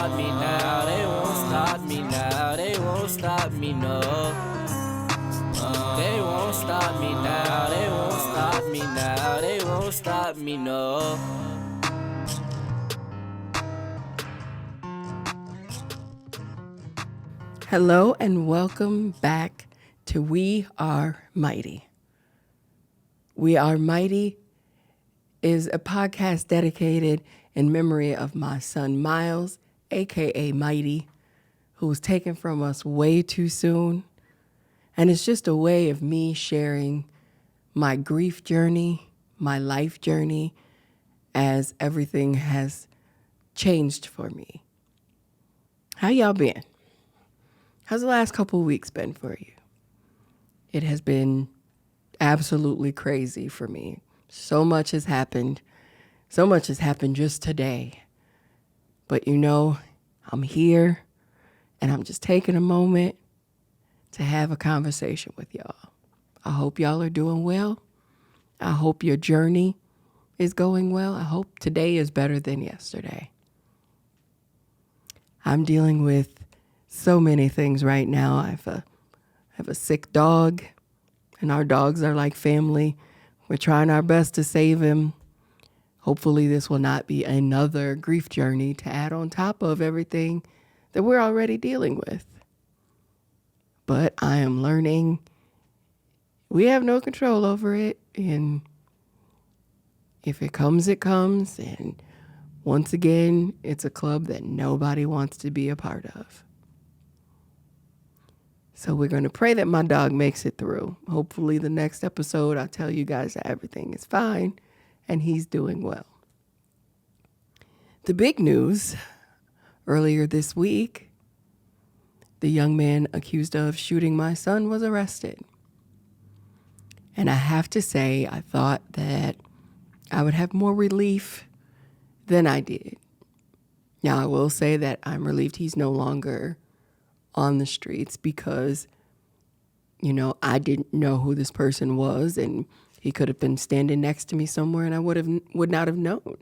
stop me now, they won't stop me now, they won't stop me, no. They won't stop me now, they won't stop me now, they won't stop me, no. Hello and welcome back to We Are Mighty. We Are Mighty is a podcast dedicated in memory of my son Miles, aka Mighty, who was taken from us way too soon. And it's just a way of me sharing my grief journey, my life journey, as everything has changed for me. How y'all been? How's the last couple of weeks been for you? It has been absolutely crazy for me. So much has happened. So much has happened just today. But you know, I'm here and I'm just taking a moment to have a conversation with y'all. I hope y'all are doing well. I hope your journey is going well. I hope today is better than yesterday. I'm dealing with so many things right now. I have a sick dog, and our dogs are like family. We're trying our best to save him. Hopefully this will not be another grief journey to add on top of everything that we're already dealing with. But I am learning we have no control over it, and if it comes, it comes. And once again, it's a club that nobody wants to be a part of. So we're going to pray that my dog makes it through. Hopefully the next episode, I'll tell you guys that everything is fine and he's doing well. The big news, earlier this week, the young man accused of shooting my son was arrested. And I have to say, I thought that I would have more relief than I did. Now, I will say that I'm relieved he's no longer on the streets because, you know, I didn't know who this person was, and he could have been standing next to me somewhere and I would not have known.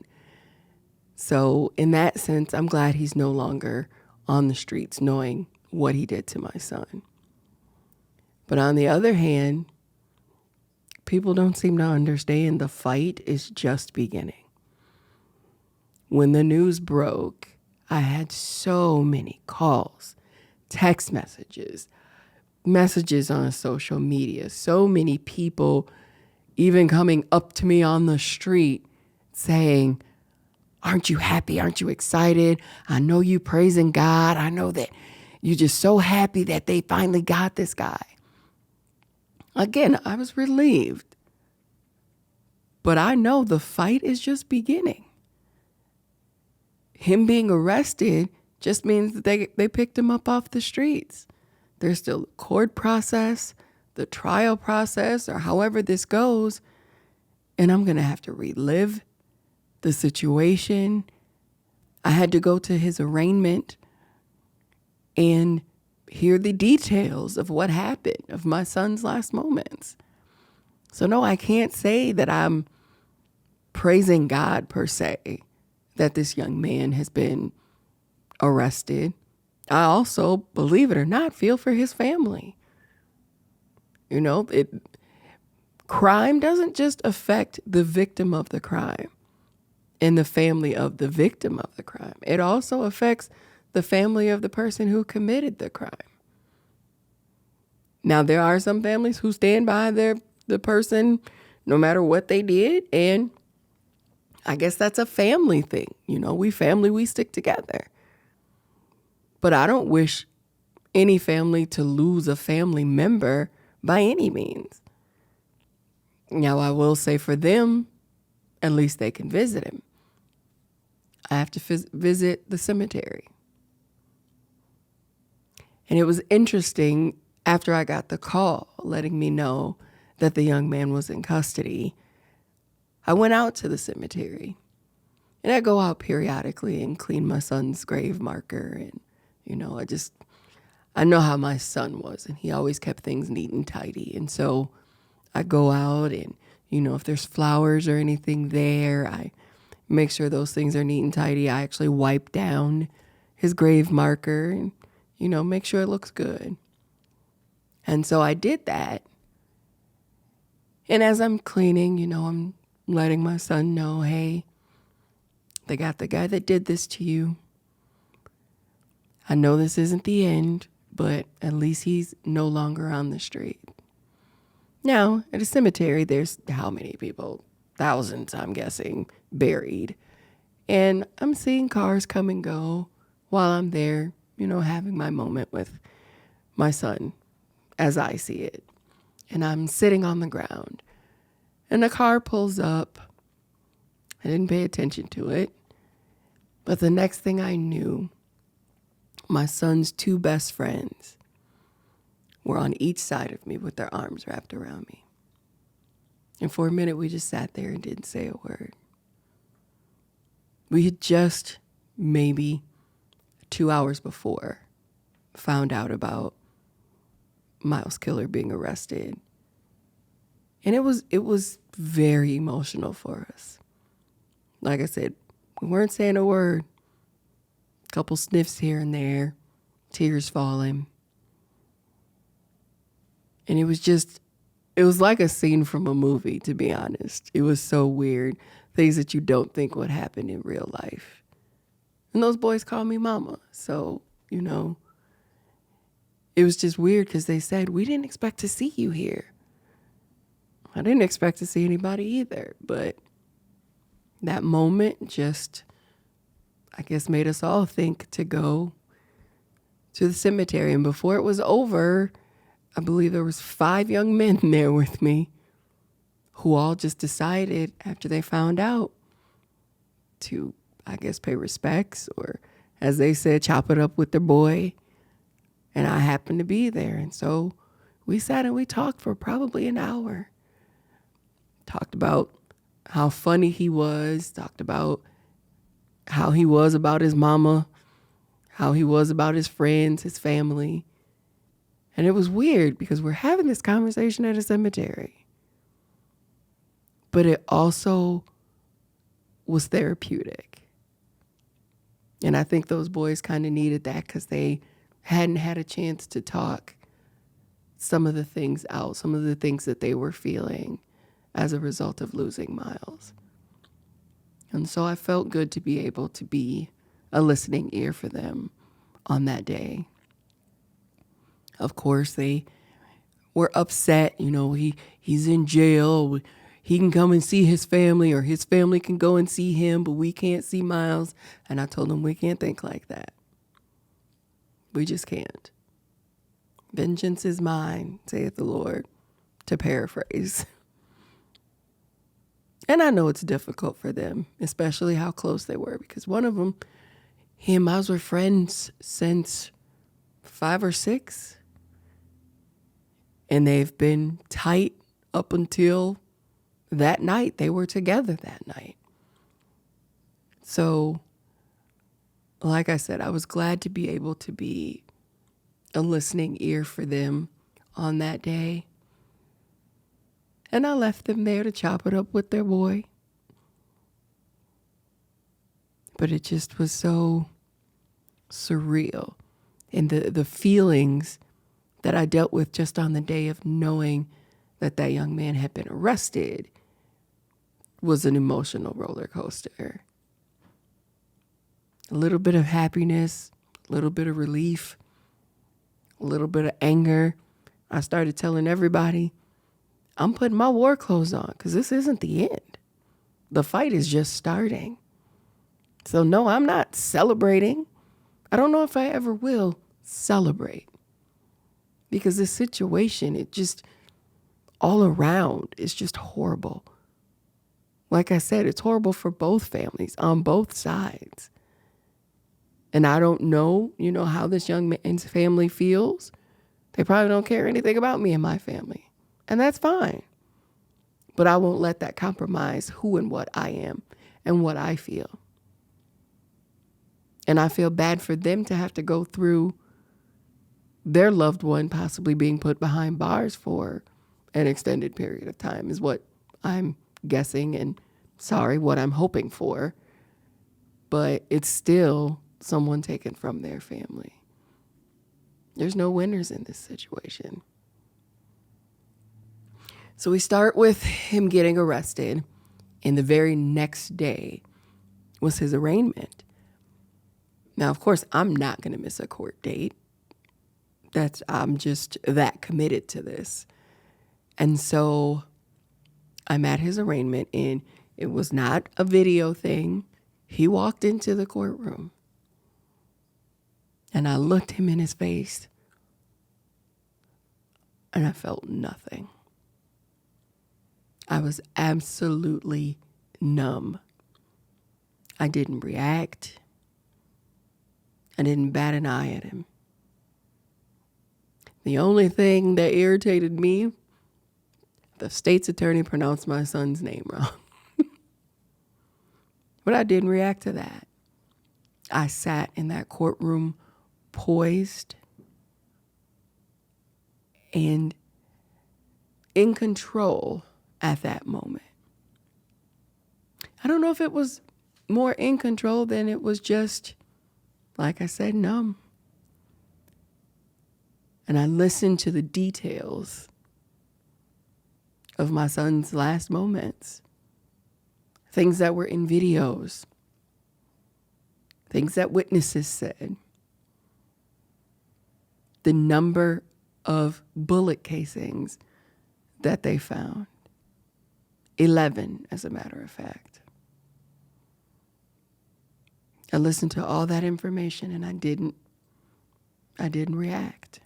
So in that sense, I'm glad he's no longer on the streets knowing what he did to my son. But on the other hand, people don't seem to understand the fight is just beginning. When the news broke, I had so many calls, text messages on social media, so many people even coming up to me on the street saying, "Aren't you happy? Aren't you excited? I know you praising God. I know that you're just so happy that they finally got this guy." Again, I was relieved, but I know the fight is just beginning. Him being arrested just means that they picked him up off the streets. There's still the court process, the trial process, or however this goes. And I'm going to have to relive the situation. I had to go to his arraignment and hear the details of what happened, of my son's last moments. So no, I can't say that I'm praising God per se, that this young man has been arrested. I also, believe it or not, feel for his family. You know, crime doesn't just affect the victim of the crime and the family of the victim of the crime. It also affects the family of the person who committed the crime. Now, there are some families who stand by the person no matter what they did, and I guess that's a family thing. You know, we stick together. But I don't wish any family to lose a family member by any means. Now, I will say for them, at least they can visit him. I have to visit the cemetery. And it was interesting, after I got the call letting me know that the young man was in custody, I went out to the cemetery. And I go out periodically and clean my son's grave marker. And, you know, I know how my son was, and he always kept things neat and tidy. And so I go out and, you know, if there's flowers or anything there, I make sure those things are neat and tidy. I actually wipe down his grave marker and, make sure it looks good. And so I did that. And as I'm cleaning, I'm letting my son know, hey, they got the guy that did this to you. I know this isn't the end, but at least he's no longer on the street. Now, at a cemetery, there's how many people? Thousands, I'm guessing, buried. And I'm seeing cars come and go while I'm there, having my moment with my son as I see it. And I'm sitting on the ground. And a car pulls up. I didn't pay attention to it. But the next thing I knew, my son's two best friends were on each side of me with their arms wrapped around me. And for a minute, we just sat there and didn't say a word. We had just maybe 2 hours before found out about Miles Killer being arrested. And it was very emotional for us. Like I said, we weren't saying a word. A couple sniffs here and there, tears falling. And it was like a scene from a movie, to be honest. It was so weird. Things that you don't think would happen in real life. And those boys call me mama. So, it was just weird because they said, we didn't expect to see you here. I didn't expect to see anybody either. But that moment just, I guess, made us all think to go to the cemetery. And before it was over, I believe there was 5 young men there with me who all just decided after they found out to, I guess, pay respects or, as they said, chop it up with their boy. And I happened to be there. And so we sat and we talked for probably an hour. Talked about how funny he was, talked about how he was about his mama, how he was about his friends, his family. And it was weird because we're having this conversation at a cemetery. But it also was therapeutic. And I think those boys kind of needed that because they hadn't had a chance to talk some of the things out, some of the things that they were feeling as a result of losing Miles. And so I felt good to be able to be a listening ear for them on that day. Of course, they were upset. He's in jail. He can come and see his family, or his family can go and see him, but we can't see Miles. And I told them we can't think like that. We just can't. Vengeance is mine, saith the Lord, to paraphrase. And I know it's difficult for them, especially how close they were, because one of them, he and Miles were friends since 5 or 6. And they've been tight up until that night. They were together that night. So, like I said, I was glad to be able to be a listening ear for them on that day. And I left them there to chop it up with their boy. But it just was so surreal. And the feelings that I dealt with just on the day of knowing that that young man had been arrested was an emotional roller coaster. A little bit of happiness, a little bit of relief, a little bit of anger. I started telling everybody, I'm putting my war clothes on because this isn't the end. The fight is just starting. So no, I'm not celebrating. I don't know if I ever will celebrate. Because this situation, it just, all around, is just horrible. Like I said, it's horrible for both families, on both sides. And I don't know, how this young man's family feels. They probably don't care anything about me and my family. And that's fine. But I won't let that compromise who and what I am and what I feel. And I feel bad for them to have to go through their loved one possibly being put behind bars for an extended period of time is what I'm guessing, and what I'm hoping for. But it's still someone taken from their family. There's no winners in this situation. So we start with him getting arrested, and the very next day was his arraignment. Now, of course, I'm not going to miss a court date. I'm just that committed to this. And so I'm at his arraignment, and it was not a video thing. He walked into the courtroom, and I looked him in his face, and I felt nothing. I was absolutely numb. I didn't react. I didn't bat an eye at him. The only thing that irritated me, the state's attorney pronounced my son's name wrong. But I didn't react to that. I sat in that courtroom poised and in control at that moment. I don't know if it was more in control than it was just, like I said, numb. And I listened to the details of my son's last moments. Things that were in videos. Things that witnesses said. The number of bullet casings that they found. 11, as a matter of fact. I listened to all that information and I didn't react.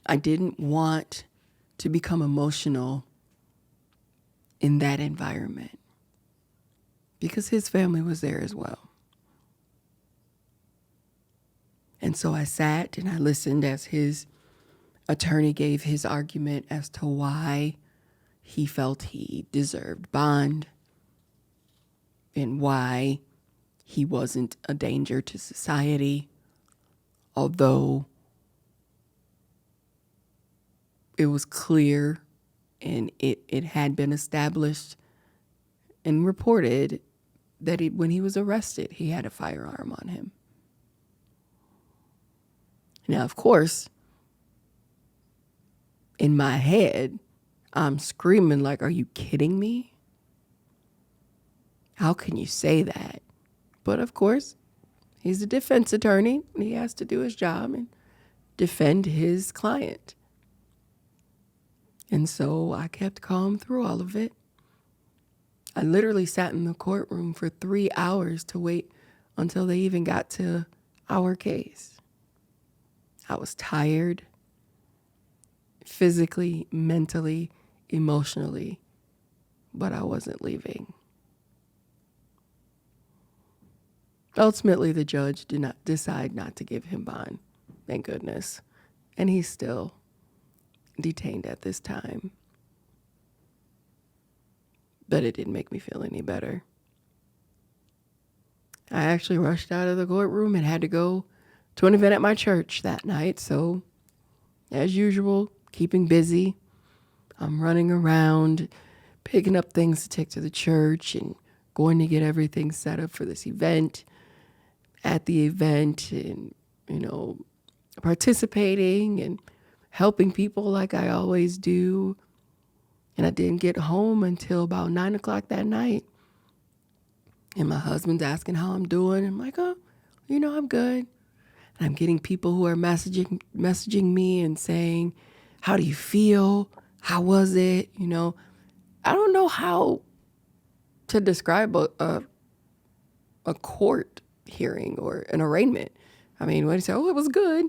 I didn't want to become emotional in that environment because his family was there as well. And so I sat and I listened as his attorney gave his argument as to why he felt he deserved bond and why he wasn't a danger to society, although it was clear and it had been established and reported that when he was arrested, he had a firearm on him. Now, of course, in my head, I'm screaming like, are you kidding me? How can you say that? But of course, he's a defense attorney. He has to do his job and defend his client. And so I kept calm through all of it. I literally sat in the courtroom for 3 hours to wait until they even got to our case. I was tired, physically, mentally, emotionally, but I wasn't leaving. Ultimately, the judge did not decide not to give him bond, thank goodness, and he's still detained at this time. But it didn't make me feel any better. I actually rushed out of the courtroom and had to go to an event at my church that night. So, as usual, keeping busy. I'm running around, picking up things to take to the church and going to get everything set up for this event. At the event and, participating and helping people like I always do. And I didn't get home until about 9 o'clock that night. And my husband's asking how I'm doing. I'm like, oh, I'm good. And I'm getting people who are messaging me and saying, how do you feel? How was it? I don't know how to describe a court hearing or an arraignment. I mean, when you say, oh, it was good.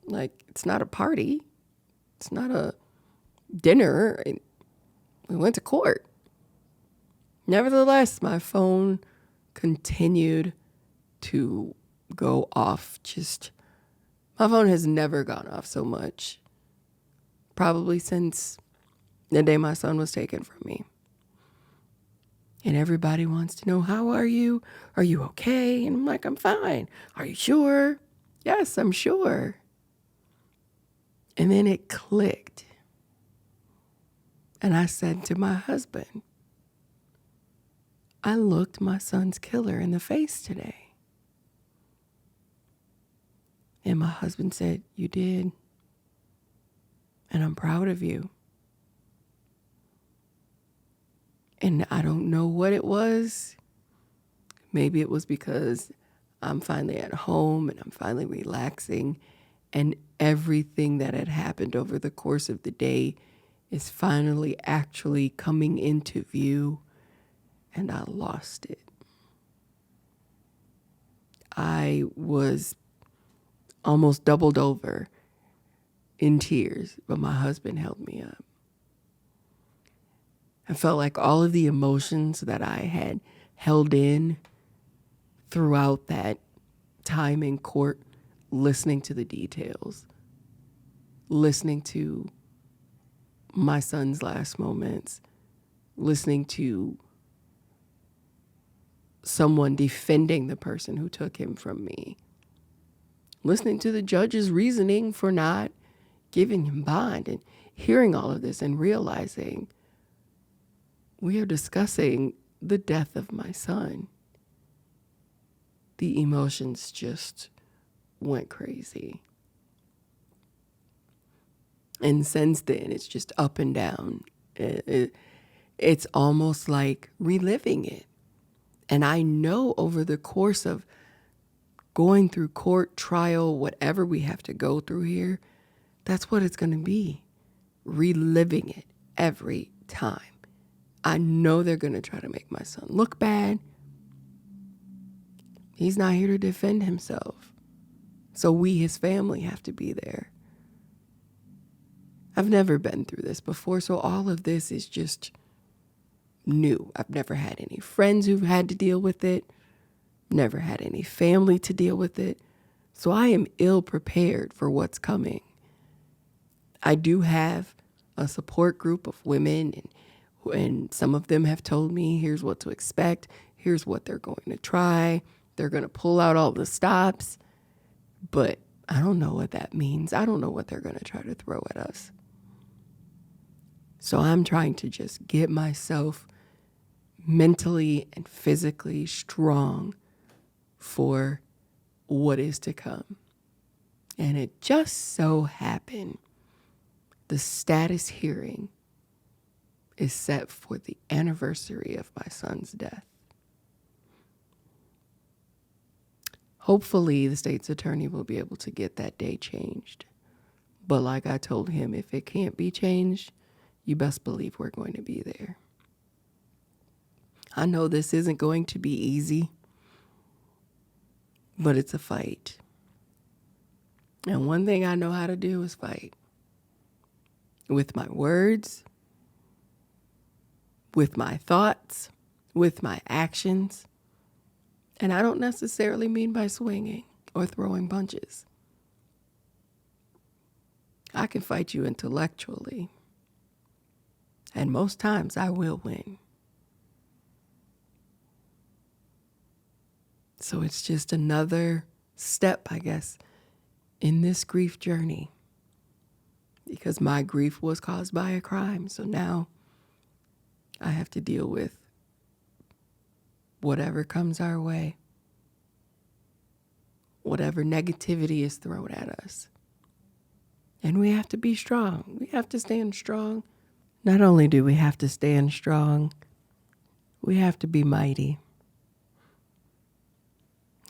Like, it's not a party. It's not a dinner. We went to court. Nevertheless, my phone continued to go off. My phone has never gone off so much. Probably since the day my son was taken from me. And everybody wants to know, how are you? Are you okay? And I'm like, I'm fine. Are you sure? Yes, I'm sure. And then it clicked. And I said to my husband, I looked my son's killer in the face today. And my husband said, "You did. And I'm proud of you." And I don't know what it was. Maybe it was because I'm finally at home and I'm finally relaxing, and everything that had happened over the course of the day is finally actually coming into view, and I lost it. I was almost doubled over in tears, but my husband held me up. I felt like all of the emotions that I had held in throughout that time in court, listening to the details, listening to my son's last moments, listening to someone defending the person who took him from me, listening to the judge's reasoning for not giving him bond, and hearing all of this and realizing we are discussing the death of my son. The emotions just went crazy. And since then, it's just up and down. It's almost like reliving it. And I know over the course of going through court, trial, whatever we have to go through here, that's what it's going to be. Reliving it every time. I know they're going to try to make my son look bad. He's not here to defend himself. So we, his family, have to be there. I've never been through this before, so all of this is just new. I've never had any friends who've had to deal with it, never had any family to deal with it. So I am ill prepared for what's coming. I do have a support group of women, and some of them have told me, here's what to expect. Here's what they're going to try. They're going to pull out all the stops. But I don't know what that means. I don't know what they're going to try to throw at us. So I'm trying to just get myself mentally and physically strong for what is to come. And it just so happened the status hearing is set for the anniversary of my son's death. Hopefully, the state's attorney will be able to get that day changed. But like I told him, if it can't be changed, you best believe we're going to be there. I know this isn't going to be easy, but it's a fight. And one thing I know how to do is fight. With my words, with my thoughts, with my actions. And I don't necessarily mean by swinging or throwing punches. I can fight you intellectually. And most times I will win. So it's just another step, I guess, in this grief journey. Because my grief was caused by a crime. So now I have to deal with whatever comes our way. Whatever negativity is thrown at us. And we have to be strong. We have to stand strong. Not only do we have to stand strong, we have to be mighty.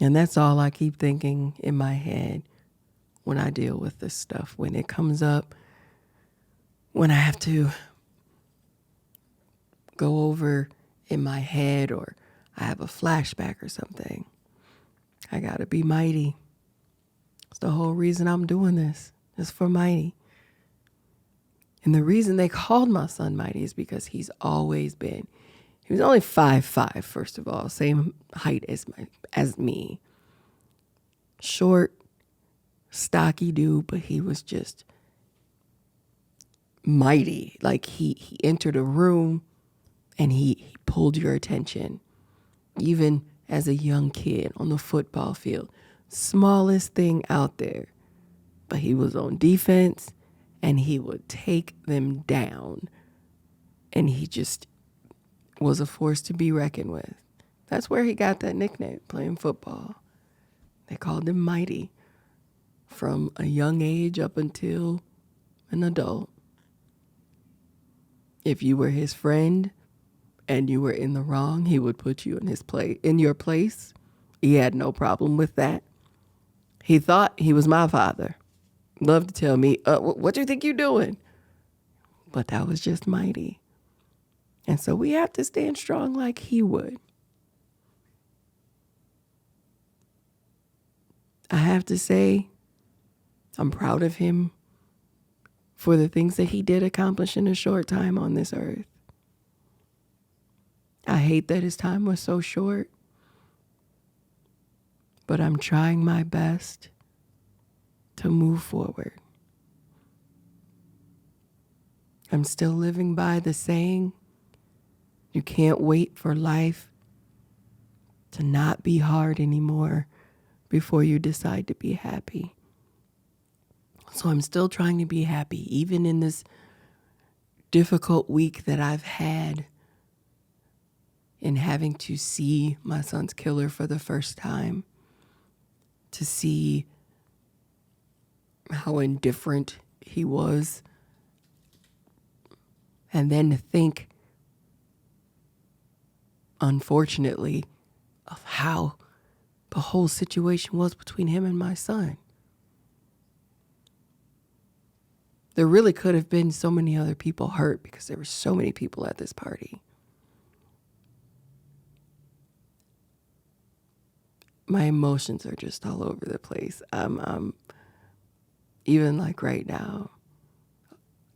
And that's all I keep thinking in my head when I deal with this stuff. When it comes up, when I have to go over in my head or I have a flashback or something, I gotta be mighty. It's the whole reason I'm doing this, is for mighty. And the reason they called my son Mighty is because he was only 5'5", first of all, same height as me. Short, stocky dude, but he was just mighty. Like he entered a room and he pulled your attention. Even as a young kid on the football field, smallest thing out there. But he was on defense and he would take them down. And he just was a force to be reckoned with. That's where he got that nickname, playing football. They called him Mighty from a young age up until an adult. If you were his friend and you were in the wrong, he would put you in your place. He had no problem with that. He thought he was my father. Loved to tell me, what do you think you're doing? But that was just Mighty. And so we have to stand strong like he would. I have to say, I'm proud of him for the things that he did accomplish in a short time on this earth. I hate that his time was so short, but I'm trying my best to move forward. I'm still living by the saying, you can't wait for life to not be hard anymore before you decide to be happy. So I'm still trying to be happy, even in this difficult week that I've had in having to see my son's killer for the first time, to see how indifferent he was, and then to think, unfortunately, of how the whole situation was between him and my son. There really could have been so many other people hurt because there were so many people at this party. My emotions are just all over the place. Even like right now,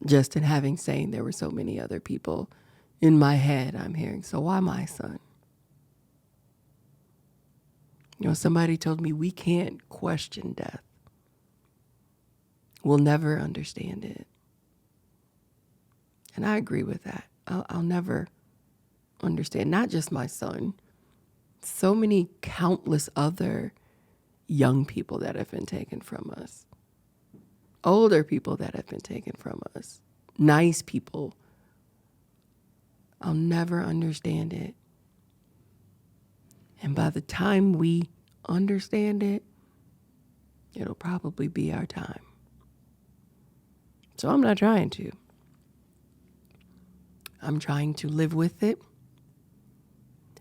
just in having saying there were so many other people, in my head I'm hearing, so why my son? You know, somebody told me we can't question death. We'll never understand it. And I agree with that. I'll never understand, not just my son, so many countless other young people that have been taken from us, older people that have been taken from us, nice people. I'll never understand it. And by the time we understand it, it'll probably be our time. So I'm not trying to. I'm trying to live with it.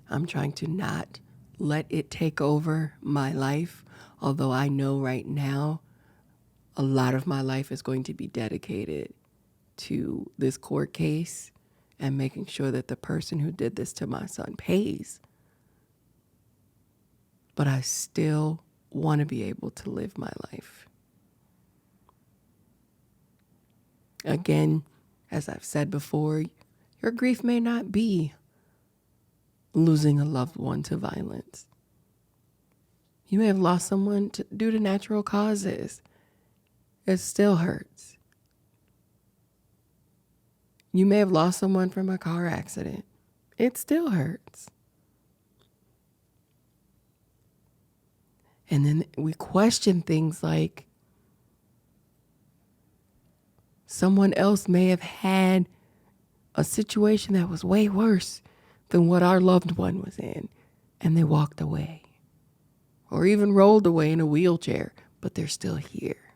I'm trying to not let it take over my life, although I know right now a lot of my life is going to be dedicated to this court case and making sure that the person who did this to my son pays. But I still want to be able to live my life. Again, as I've said before, your grief may not be losing a loved one to violence. You may have lost someone due to natural causes. It still hurts. You may have lost someone from a car accident. It still hurts. And then we question things like someone else may have had a situation that was way worse than what our loved one was in, and they walked away. Or even rolled away in a wheelchair, but they're still here.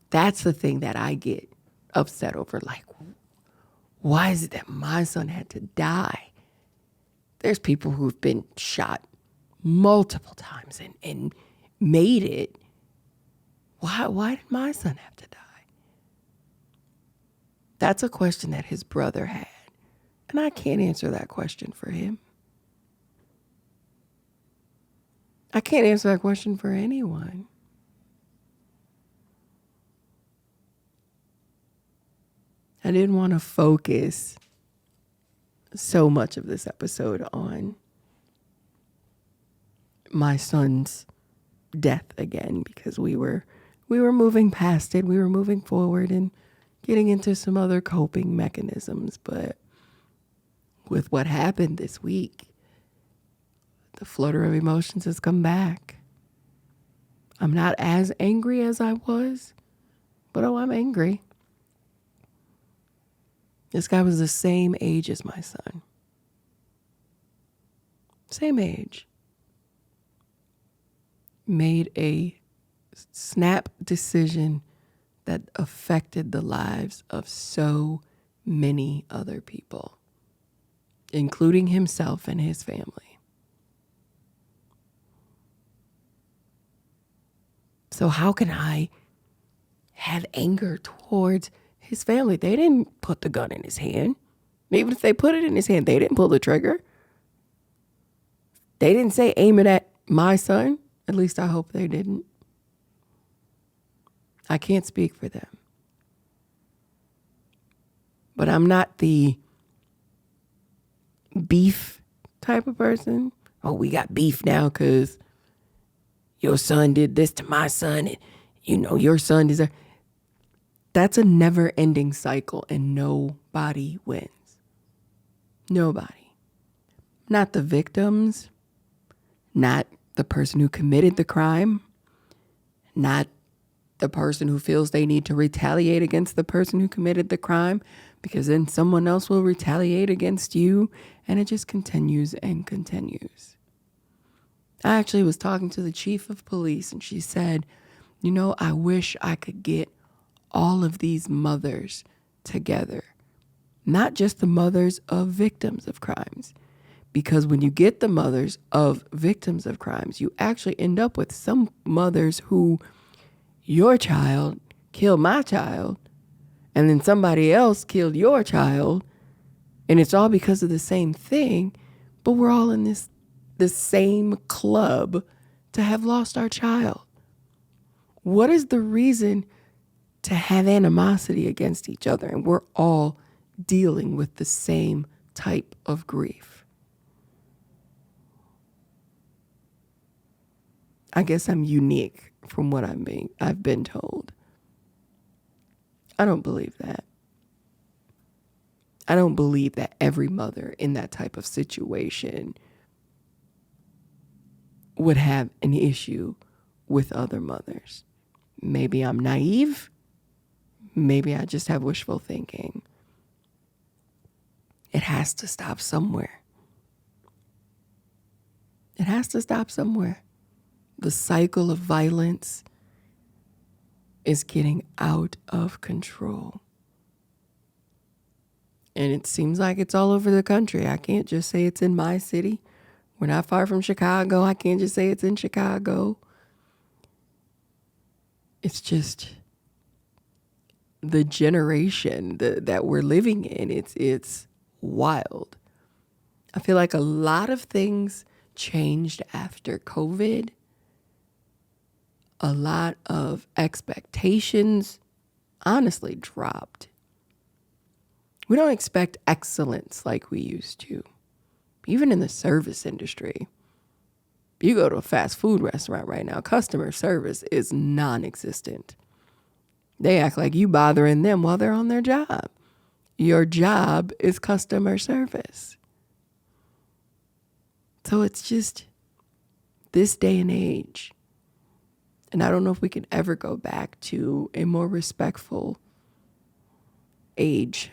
That's the thing that I get upset over. Like, why is it that my son had to die? There's people who've been shot multiple times and made it. Why did my son have to die? That's a question that his brother had. And I can't answer that question for him. I can't answer that question for anyone. I didn't want to focus so much of this episode on my son's death again, because we were moving past it. We were moving forward and getting into some other coping mechanisms. But with what happened this week, the flutter of emotions has come back. I'm not as angry as I was, but I'm angry. This guy was the same age as my son. same age, made a snap decision that affected the lives of so many other people, including himself and his family. So how can I have anger towards his family? They didn't put the gun in his hand. Even if they put it in his hand, they didn't pull the trigger. They didn't say aim it at my son. At least I hope they didn't. I can't speak for them. But I'm not the beef type of person. Oh, we got beef now because your son did this to my son and, your son deserves. That's a never-ending cycle and nobody wins. Nobody. Not the victims, not the person who committed the crime, not the person who feels they need to retaliate against the person who committed the crime, because then someone else will retaliate against you, and it just continues and continues. I actually was talking to the chief of police, and she said, I wish I could get all of these mothers together, not just the mothers of victims of crimes, because when you get the mothers of victims of crimes, you actually end up with some mothers who your child killed my child, and then somebody else killed your child, and it's all because of the same thing, but we're all in this same club to have lost our child. What is the reason to have animosity against each other? And we're all dealing with the same type of grief. I guess I'm unique from what I've been told. I don't believe that. I don't believe that every mother in that type of situation would have an issue with other mothers. Maybe I'm naive. Maybe I just have wishful thinking. It has to stop somewhere. It has to stop somewhere. The cycle of violence is getting out of control. And it seems like it's all over the country. I can't just say it's in my city. We're not far from Chicago. I can't just say it's in Chicago. It's just the generation that we're living in. It's wild. I feel like a lot of things changed after COVID. A lot of expectations honestly dropped. We don't expect excellence like we used to. Even in the service industry. You go to a fast food restaurant right now, customer service is non-existent. They act like you bothering them while they're on their job. Your job is customer service. So it's just this day and age. And I don't know if we can ever go back to a more respectful age,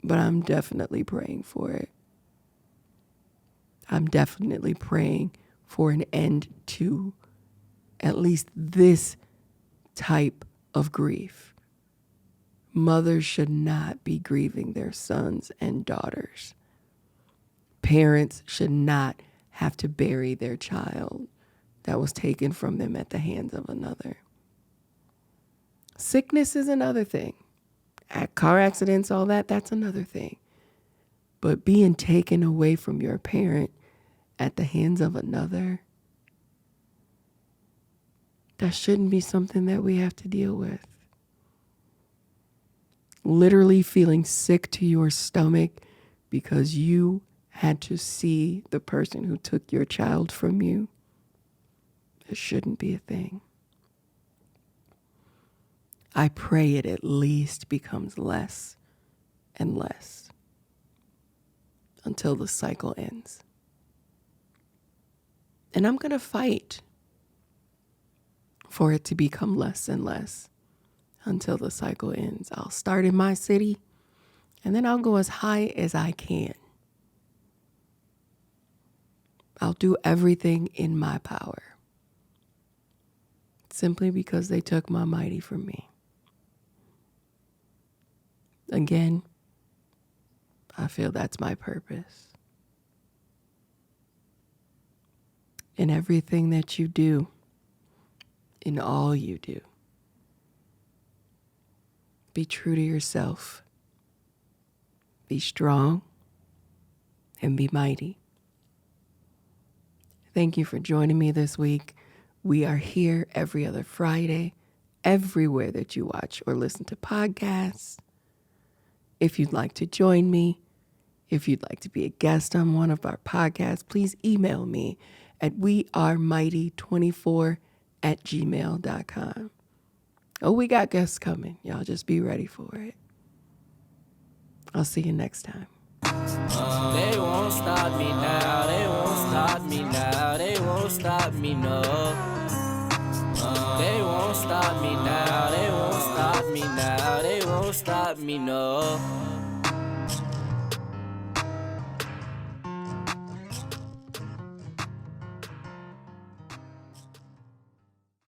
but I'm definitely praying for it. I'm definitely praying for an end to at least this type of grief. Mothers should not be grieving their sons and daughters. Parents should not have to bury their child that was taken from them at the hands of another. Sickness is another thing. Car accidents, all that's another thing. But being taken away from your parent at the hands of another, that shouldn't be something that we have to deal with. Literally feeling sick to your stomach because you had to see the person who took your child from you. It shouldn't be a thing. I pray it at least becomes less and less until the cycle ends. And I'm going to fight for it to become less and less until the cycle ends. I'll start in my city, and then I'll go as high as I can. I'll do everything in my power. Simply because they took my mighty from me. Again, I feel that's my purpose. In everything that you do, in all you do, be true to yourself. Be strong and be mighty. Thank you for joining me this week. We are here every other Friday, everywhere that you watch or listen to podcasts. If you'd like to join me, if you'd like to be a guest on one of our podcasts, please email me at wearemighty24@gmail.com. Oh, we got guests coming. Y'all just be ready for it. I'll see you next time. They won't stop me now, they won't stop me now, they won't stop me, no. They won't stop me now, they won't stop me now, they won't stop me, no.